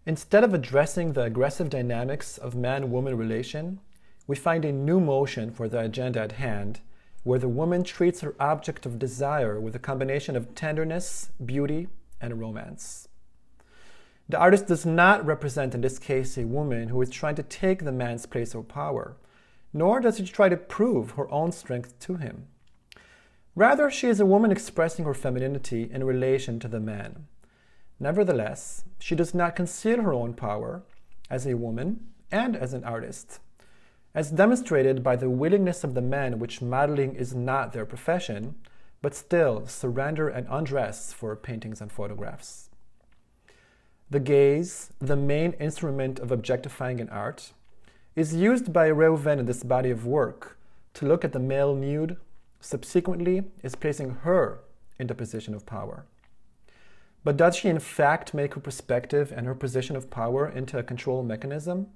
Instead of addressing the aggressive dynamics of man-woman relation, we find a new motion for the agenda at hand, where the woman treats her object of desire with a combination of tenderness, beauty, and romance. The artist does not represent in this case a woman who is trying to take the man's place of power, nor does she try to prove her own strength to him. Rather, she is a woman expressing her femininity in relation to the man. Nevertheless, she does not conceal her own power as a woman and as an artist, as demonstrated by the willingness of the men, which modeling is not their profession, but still surrender and undress for paintings and photographs. The gaze, the main instrument of objectifying in art, is used by Reuven in this body of work to look at the male nude, subsequently is placing her in the position of power. But does she in fact make her perspective and her position of power into a control mechanism?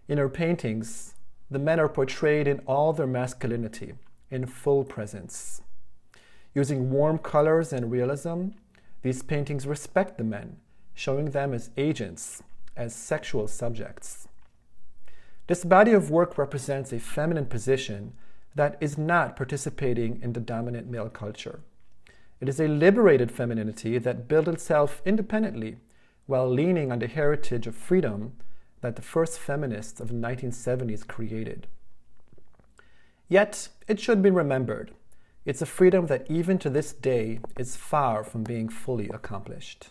In her paintings, the men are portrayed in all their masculinity, in full presence. Using warm colors and realism, these paintings respect the men, showing them as agents, as sexual subjects. This body of work represents a feminine position that is not participating in the dominant male culture. It is a liberated femininity that built itself independently while leaning on the heritage of freedom that the first feminists of the 1970s created. Yet, it should be remembered, it's a freedom that even to this day is far from being fully accomplished.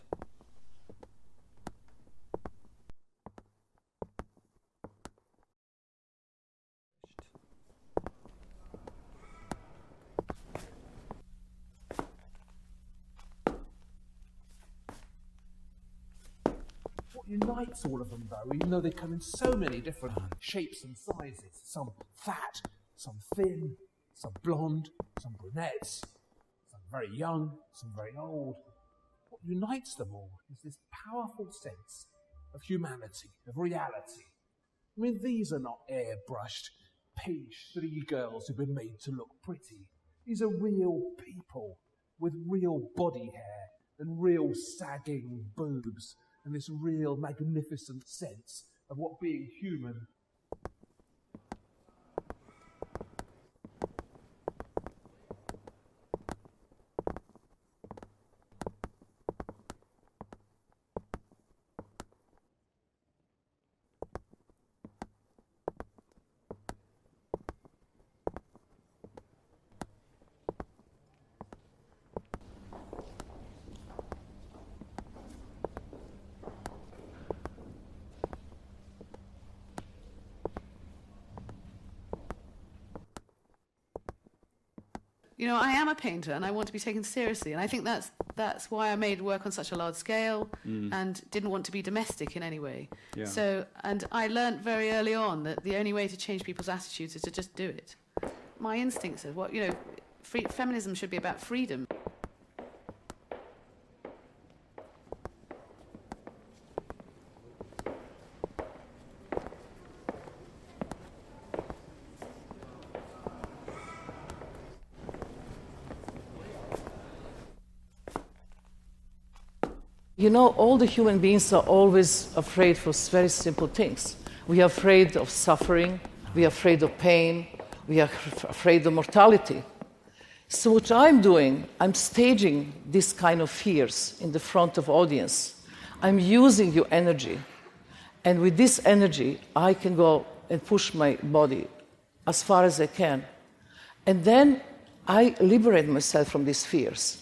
What unites all of them, though, even though they come in so many different shapes and sizes, some fat, some thin, some blonde, some brunettes, some very young, some very old. What unites them all is this powerful sense of humanity, of reality. I mean, these are not airbrushed page 3 girls who've been made to look pretty. These are real people with real body hair and real sagging boobs and this real magnificent sense of what being human. You know, I am a painter and I want to be taken seriously, and I think that's why I made work on such a large scale and didn't want to be domestic in any way. Yeah. So, and I learned very early on that the only way to change people's attitudes is to just do it. My instinct says, well, you know, feminism should be about freedom. You know, all the human beings are always afraid for very simple things. We are afraid of suffering, we are afraid of pain, we are afraid of mortality. So what I'm doing, I'm staging this kind of fears in the front of audience. I'm using your energy. And with this energy, I can go and push my body as far as I can. And then I liberate myself from these fears.